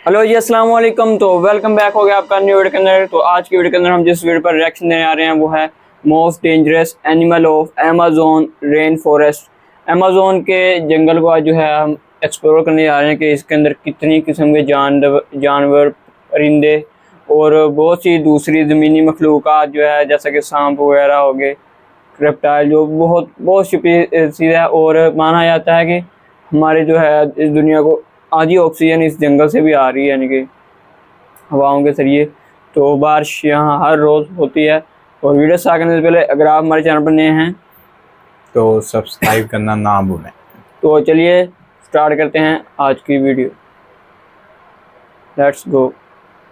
Hello जी, अस्सलाम वालेकुम। तो वेलकम बैक हो गया आपका न्यू वीडियो के अंदर। तो आज की वीडियो के अंदर हम जिस वीडियो पर रिएक्शन देने आ रहे हैं वो है most dangerous animal of Amazon rain forest. Amazon के जंगल को आज जो है हम एक्सप्लोर करने जा रहे हैं कि इसके अंदर कितनी किस्म के जानवर, परिंदे और बहुत सी दूसरी ज़मीनी मखलूक़ात जो है, जैसा कि सांप वगैरह हो गए, रेप्टाइल, जो बहुत स्पीशीज़ है। और माना जाता है कि हमारे जो है इस दुनिया को आधी ऑक्सीजन इस जंगल से भी आ रही है, यानी कि हवाओं के जरिए। तो बारिश यहाँ हर रोज़ होती है। और वीडियो स्टार्ट करने से पहले अगर आप हमारे चैनल पर नए हैं तो सब्सक्राइब करना ना भूलें। तो चलिए स्टार्ट करते हैं आज की वीडियो। Let's go.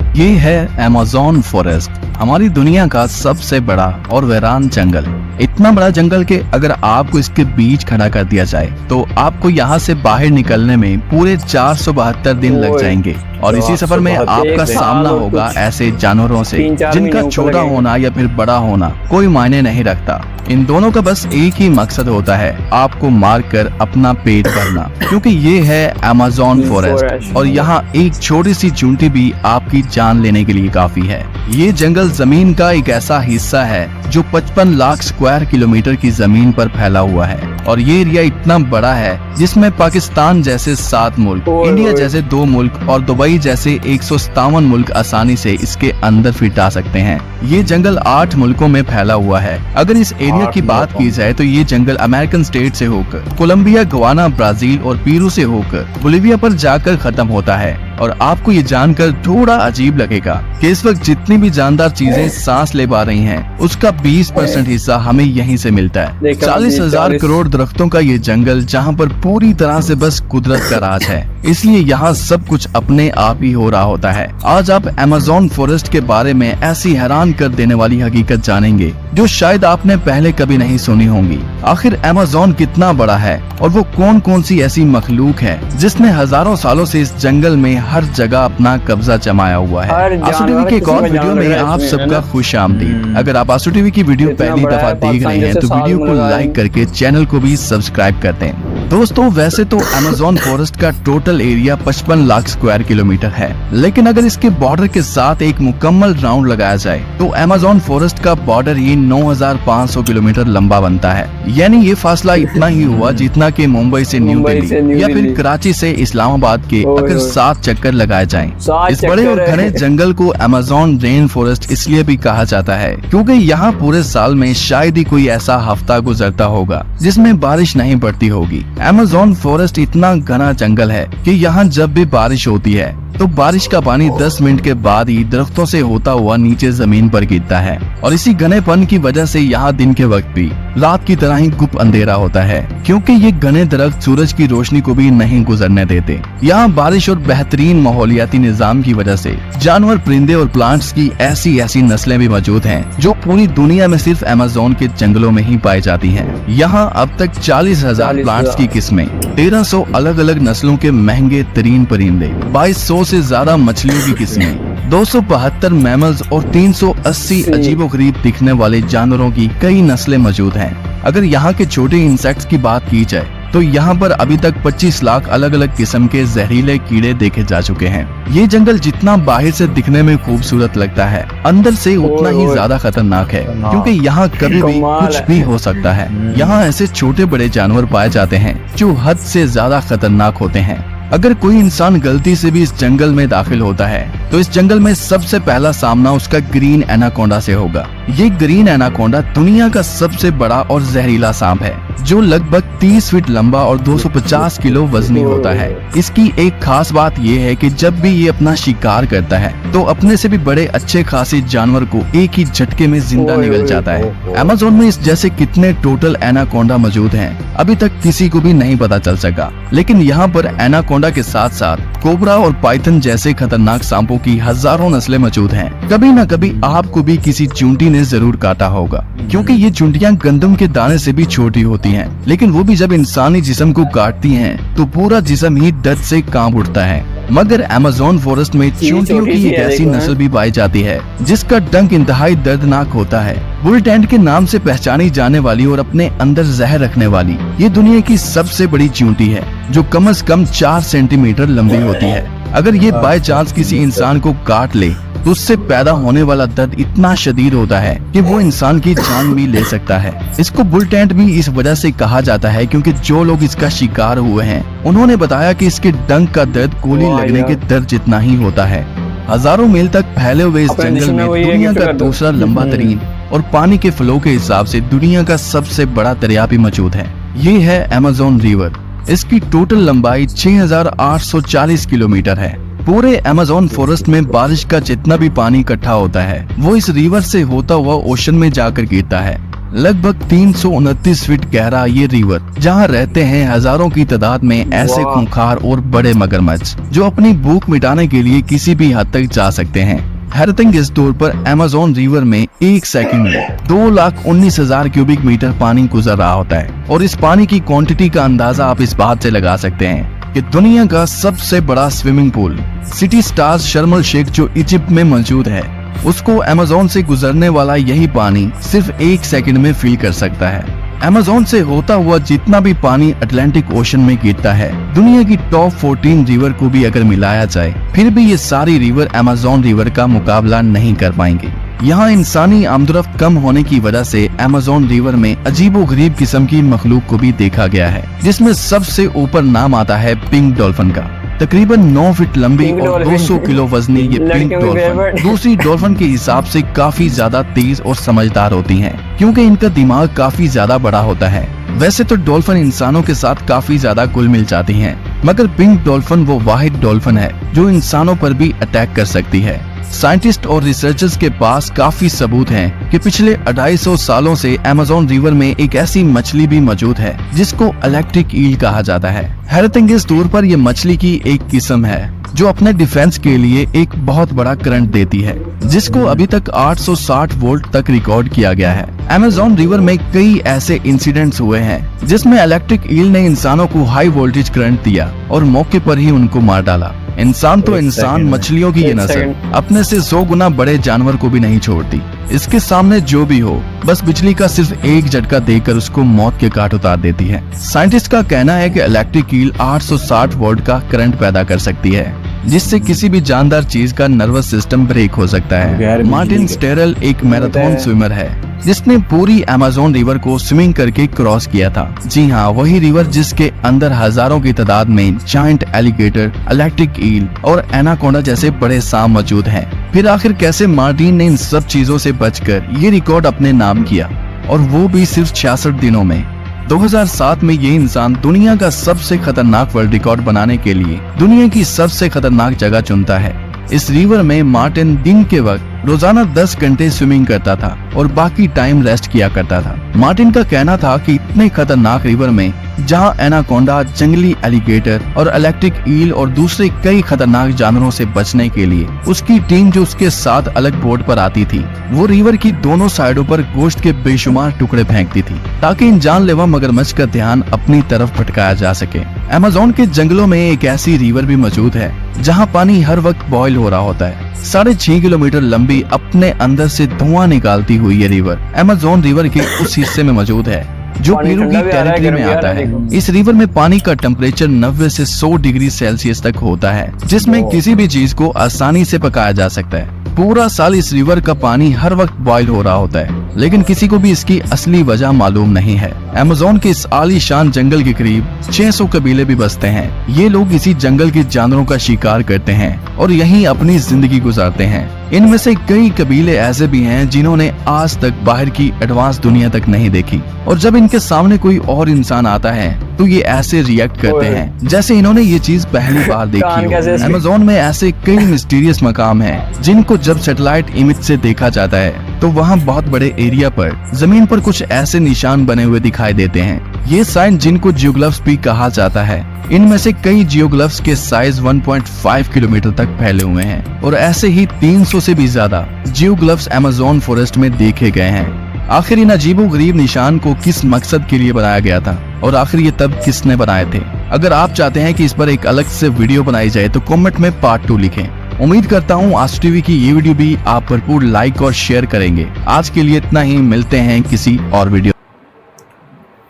ये है अमेज़न फॉरेस्ट, हमारी दुनिया का सबसे बड़ा और वीरान जंगल। इतना बड़ा जंगल कि अगर आपको इसके बीच खड़ा कर दिया जाए तो आपको यहाँ से बाहर निकलने में पूरे 472 दिन लग जाएंगे। और इसी सफर में आपका सामना होगा ऐसे जानवरों से जिनका छोटा होना या फिर बड़ा होना कोई मायने नहीं रखता। इन दोनों का बस एक ही मकसद होता है, आपको मारकर अपना पेट भरना, क्योंकि ये है अमेज़न फॉरेस्ट और यहाँ एक छोटी सी चूंटी भी आपकी जान लेने के लिए काफी है। ये जंगल जमीन का एक ऐसा हिस्सा है जो 55 लाख स्क्वायर किलोमीटर की जमीन पर फैला हुआ है। और ये एरिया इतना बड़ा है जिसमें पाकिस्तान जैसे 7 मुल्क, इंडिया जैसे 2 मुल्क और दुबई जैसे 157 मुल्क आसानी से इसके अंदर फिट आ सकते हैं। ये जंगल 8 मुल्कों में फैला हुआ है। अगर इस एरिया की बात की जाए तो ये जंगल अमेरिकन स्टेट से होकर कोलंबिया, गवाना, ब्राजील और पेरू से होकर बोलिविया पर जाकर खत्म होता है। और आपको ये जानकर थोड़ा अजीब लगेगा कि इस वक्त जितनी भी जानदार चीजें सांस ले पा रही हैं, उसका 20% हिस्सा हमें यहीं से मिलता है। 40,000 करोड़ दरख्तों का ये जंगल, जहाँ पर पूरी तरह से बस कुदरत का राज है, इसलिए यहाँ सब कुछ अपने आप ही हो रहा होता है। आज आप अमेज़न फॉरेस्ट के बारे में ऐसी हैरान कर देने वाली हकीकत जानेंगे जो शायद आपने पहले कभी नहीं सुनी होंगी। आखिर अमेज़न कितना बड़ा है और वो कौन कौन सी ऐसी मखलूक है जिसने हजारों सालों से इस जंगल में हर जगह अपना कब्जा जमाया हुआ है। आसू टीवी के एक और वीडियो में आप सबका खुश आमदीद। अगर आप आसू टीवी की वीडियो पहली दफा देख रहे हैं तो वीडियो को लाइक करके चैनल को भी सब्सक्राइब कर दें। दोस्तों, वैसे तो अमेज़न फॉरेस्ट का total area 55 lakh square kilometre है, लेकिन अगर इसके बॉर्डर के साथ एक मुकम्मल राउंड लगाया जाए तो अमेज़न फॉरेस्ट का बॉर्डर ही 9,500 किलोमीटर लंबा बनता है। यानी ये फासला इतना ही हुआ जितना कि मुंबई से न्यू दिल्ली या फिर कराची से इस्लामाबाद के अगर 7 चक्कर लगाए जाएं। इस बड़े और घने जंगल को अमेज़न रेन फॉरेस्ट इसलिए भी कहा जाता है क्योंकि यहाँ पूरे साल में शायद ही कोई ऐसा हफ्ता गुजरता होगा जिसमें बारिश नहीं पड़ती होगी। अमेज़न फॉरेस्ट इतना घना जंगल है कि यहाँ जब भी बारिश होती है तो बारिश का पानी 10 मिनट के बाद ही दरख्तों से होता हुआ नीचे जमीन पर गिरता है। और इसी घनेपन की वजह से यहाँ दिन के वक्त भी रात की तरह ही गुप अंधेरा होता है, क्योंकि ये घने दरख्त सूरज की रोशनी को भी नहीं गुजरने देते। यहाँ बारिश और बेहतरीन माहौलियाती निजाम की वजह से जानवर, परिंदे और प्लांट्स की ऐसी ऐसी नस्लें भी मौजूद हैं जो पूरी दुनिया में सिर्फ अमेज़न के जंगलों में ही पाई जाती हैं। यहाँ अब तक 40,000 प्लांट्स की किस्में, 1300 अलग अलग नस्लों के महंगे तरीन परिंदे, 2200 से ज्यादा मछलियों की किस्में, 272 मैमल्स और 380 अजीबोगरीब दिखने वाले जानवरों की कई नस्लें मौजूद हैं। अगर यहाँ के छोटे इंसेक्ट्स की बात की जाए तो यहाँ पर अभी तक 25 लाख अलग अलग किस्म के जहरीले कीड़े देखे जा चुके हैं। ये जंगल जितना बाहर से दिखने में खूबसूरत लगता है, अंदर से उतना ही ज्यादा खतरनाक है, क्योंकि यहाँ कभी भी कुछ भी हो सकता है। यहाँ ऐसे छोटे बड़े जानवर पाए जाते हैं जो हद से ज्यादा खतरनाक होते हैं। अगर कोई इंसान गलती से भी इस जंगल में दाखिल होता है तो इस जंगल में सबसे पहला सामना उसका ग्रीन एनाकोंडा से होगा। ये ग्रीन एनाकोंडा दुनिया का सबसे बड़ा और जहरीला सांप है जो लगभग 30 फीट लंबा और 250 किलो वजनी होता है। इसकी एक खास बात ये है कि जब भी ये अपना शिकार करता है तो अपने से भी बड़े अच्छे खासे जानवर को एक ही झटके में जिंदा निगल जाता है। अमेज़न में इस जैसे कितने टोटल एनाकोंडा मौजूद हैं अभी तक किसी को भी नहीं पता चल सका, लेकिन यहाँ पर एनाकोंडा के साथ साथ कोबरा और पाइथन जैसे खतरनाक सांपों की हजारों नस्लें मौजूद हैं। कभी न कभी आपको भी किसी चूंटी ने जरूर काटा होगा, क्योंकि ये चूंटियां गंदम के दाने से भी छोटी होती हैं, लेकिन वो भी जब इंसानी जिस्म को काटती हैं तो पूरा जिस्म ही दर्द से कांप उठता है। मगर अमेज़न फॉरेस्ट में चींटियों की एक ऐसी नस्ल भी पाई जाती है जिसका डंक इंतहाई दर्दनाक होता है। बुल टेंट के नाम से पहचानी जाने वाली और अपने अंदर जहर रखने वाली ये दुनिया की सबसे बड़ी चींटी है जो कम से कम 4 सेंटीमीटर लंबी होती है। अगर ये बाय चांस किसी इंसान को काट ले तो उससे पैदा होने वाला दर्द इतना शदीद होता है कि वो इंसान की जान भी ले सकता है। इसको बुल टेंट भी इस वजह से कहा जाता है क्योंकि जो लोग इसका शिकार हुए हैं उन्होंने बताया कि इसके डंक का दर्द गोली लगने के दर्द जितना ही होता है। हजारों मील तक फैले हुए इस जंगल में दुनिया का दूसरा लंबा तरीन और पानी के फ्लो के हिसाब से दुनिया का सबसे बड़ा दरिया भी मौजूद है। ये है अमेज़न रिवर। इसकी टोटल लंबाई 6,840 किलोमीटर है। पूरे अमेज़न फॉरेस्ट में बारिश का जितना भी पानी इकट्ठा होता है वो इस रिवर से होता हुआ ओशन में जाकर गिरता है। लगभग 329 फीट गहरा ये रिवर, जहाँ रहते हैं हजारों की तादाद में ऐसे खूंखार और बड़े मगरमच्छ जो अपनी भूख मिटाने के लिए किसी भी हद तक जा सकते हैं। हैरतिंग इस तौर पर अमेज़न रिवर में एक सेकंड में 2,19,000 क्यूबिक मीटर पानी गुजर रहा होता है। और इस पानी की क्वांटिटी का अंदाजा आप इस बात से लगा सकते हैं कि दुनिया का सबसे बड़ा स्विमिंग पूल सिटी स्टार्स शर्म एल शेख जो इजिप्ट में मौजूद है, उसको अमेज़न से गुजरने वाला यही पानी सिर्फ एक सेकंड में फिल कर सकता है। अमेज़न से होता हुआ जितना भी पानी अटलांटिक ओशन में गिरता है, दुनिया की टॉप 14 रिवर को भी अगर मिलाया जाए फिर भी ये सारी रिवर अमेज़न रिवर का मुकाबला नहीं कर पाएंगे। यहाँ इंसानी आमदरफ्त कम होने की वजह से अमेज़न रिवर में अजीबोगरीब किस्म की मखलूक को भी देखा गया है, जिसमें सबसे ऊपर नाम आता है पिंक डॉल्फिन का। तकरीबन 9 फीट लंबी और 200 किलो वजनी ये पिंक डॉल्फिन दूसरी डॉल्फिन के हिसाब से काफी ज्यादा तेज और समझदार होती हैं, क्योंकि इनका दिमाग काफी ज्यादा बड़ा होता है। वैसे तो डॉल्फिन इंसानों के साथ काफी ज्यादा घुल मिल जाती हैं, मगर पिंक डॉल्फिन वो वाहिद डॉल्फिन है जो इंसानों पर भी अटैक कर सकती है। साइंटिस्ट और रिसर्चर्स के पास काफी सबूत हैं कि पिछले 250 सालों से अमेज़न रिवर में एक ऐसी मछली भी मौजूद है जिसको इलेक्ट्रिक ईल कहा जाता है। हैरतंगेज तौर पर यह मछली की एक किस्म है जो अपने डिफेंस के लिए एक बहुत बड़ा करंट देती है, जिसको अभी तक 860 वोल्ट तक रिकॉर्ड किया गया है। अमेज़न रिवर में कई ऐसे इंसिडेंट्स हुए हैं जिसमें इलेक्ट्रिक ईल ने इंसानों को हाई वोल्टेज करंट दिया और मौके पर ही उनको मार डाला। इंसान तो इंसान, मछलियों की ये नस्ल अपने से 100 गुना बड़े जानवर को भी नहीं छोड़ती। इसके सामने जो भी हो, बस बिजली का सिर्फ एक झटका देकर उसको मौत के घाट उतार देती है। साइंटिस्ट का कहना है कि इलेक्ट्रिक ईल 860 वोल्ट का करंट पैदा कर सकती है, जिससे किसी भी जानदार चीज का नर्वस सिस्टम ब्रेक हो सकता है। मार्टिन स्टेरल एक मैराथन स्विमर है जिसने पूरी अमेज़न रिवर को स्विमिंग करके क्रॉस किया था। जी हाँ, वही रिवर जिसके अंदर हजारों की तादाद में जायंट एलिगेटर, इलेक्ट्रिक ईल और एनाकोंडा जैसे बड़े सांप मौजूद हैं। फिर आखिर कैसे मार्टिन ने इन सब चीजों से बचकर ये रिकॉर्ड अपने नाम किया, और वो भी सिर्फ 66 दिनों में। 2007 में ये इंसान दुनिया का सबसे खतरनाक वर्ल्ड रिकॉर्ड बनाने के लिए दुनिया की सबसे खतरनाक जगह चुनता है। इस रिवर में मार्टिन दिन के वक्त रोजाना 10 घंटे स्विमिंग करता था और बाकी टाइम रेस्ट किया करता था। मार्टिन का कहना था कि इतने खतरनाक रिवर में जहां एनाकोंडा, जंगली एलिगेटर और इलेक्ट्रिक ईल और दूसरे कई खतरनाक जानवरों से बचने के लिए उसकी टीम जो उसके साथ अलग बोट पर आती थी, वो रिवर की दोनों साइडों पर गोश्त के बेशुमार टुकड़े फेंकती थी ताकि इन जानलेवा मगरमच्छ का ध्यान अपनी तरफ भटकाया जा सके। अमेज़न के जंगलों में एक ऐसी रिवर भी मौजूद है जहाँ पानी हर वक्त बॉयल हो रहा होता है। 6.5 किलोमीटर लंबी अपने अंदर से धुआं निकालती हुई ये रिवर अमेज़न रिवर के उस हिस्से में मौजूद है जो पेरू की टेरिटरी में आता है। इस रिवर में पानी का टेम्परेचर 90 से 100 डिग्री सेल्सियस तक होता है, जिसमें किसी भी चीज को आसानी से पकाया जा सकता है। पूरा साल इस रिवर का पानी हर वक्त बॉयल हो रहा होता है, लेकिन किसी को भी इसकी असली वजह मालूम नहीं है। अमेज़न के इस आलीशान जंगल के करीब 600 कबीले भी बसते हैं। ये लोग इसी जंगल के जानवरों का शिकार करते हैं और यहीं अपनी जिंदगी गुजारते हैं। इनमें से कई कबीले ऐसे भी हैं जिन्होंने आज तक बाहर की एडवांस दुनिया तक नहीं देखी, और जब इनके सामने कोई और इंसान आता है तो ये ऐसे रिएक्ट करते हैं जैसे इन्होंने ये चीज पहली बार देखी हो। अमेज़न में ऐसे कई मिस्टीरियस मकाम हैं जिनको जब सैटेलाइट इमेज से देखा जाता है तो वहाँ बहुत बड़े एरिया पर जमीन पर कुछ ऐसे निशान बने हुए दिखाई देते हैं। ये साइन जिनको जियोग्लिफ्स भी कहा जाता है, इनमें से कई जियोग्लिफ्स के साइज 1.5 किलोमीटर तक फैले हुए हैं और ऐसे ही 300 से भी ज्यादा जियोग्लिफ्स अमेज़न फॉरेस्ट में देखे गए हैं। आखिर इन अजीबोगरीब निशान को किस मकसद के लिए बनाया गया था और आखिर ये तब किसने बनाए थे? अगर आप चाहते हैं कि इस पर एक अलग से वीडियो बनाई जाए तो कमेंट में पार्ट 2 लिखें। उम्मीद करता हूँ आस्ट्रो टीवी की ये वीडियो भी आप भरपूर लाइक और शेयर करेंगे। आज के लिए इतना ही, मिलते हैं किसी और वीडियो।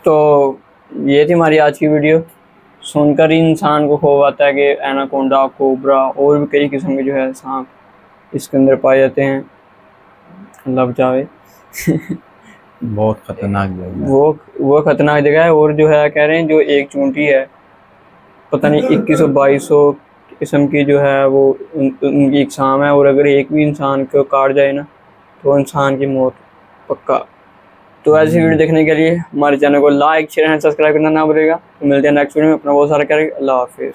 तो ये थी हमारी आज की वीडियो। सुनकर ही इंसान को खौफ आता है कि एनाकोंडा, कोबरा और भी कई किस्म के जो है सांप इसके अंदर पाए जाते हैं। अल्लाह बचावे। बहुत खतरनाक जगह है। वो खतरनाक जगह है। और जो है कह रहे हैं जो एक चूंटी है पता नहीं 2100-2200 किस्म की जो है वो उनकी इकसाम है, और अगर एक भी इंसान को काट जाए ना तो इंसान की मौत पक्का। तो ऐसी वीडियो देखने के लिए हमारे चैनल को लाइक शेयर एंड सब्सक्राइब करना ना भूलिएगा। तो मिलते हैं नेक्स्ट वीडियो में। अपना बहुत सारा करें। अल्लाह हाफिज़।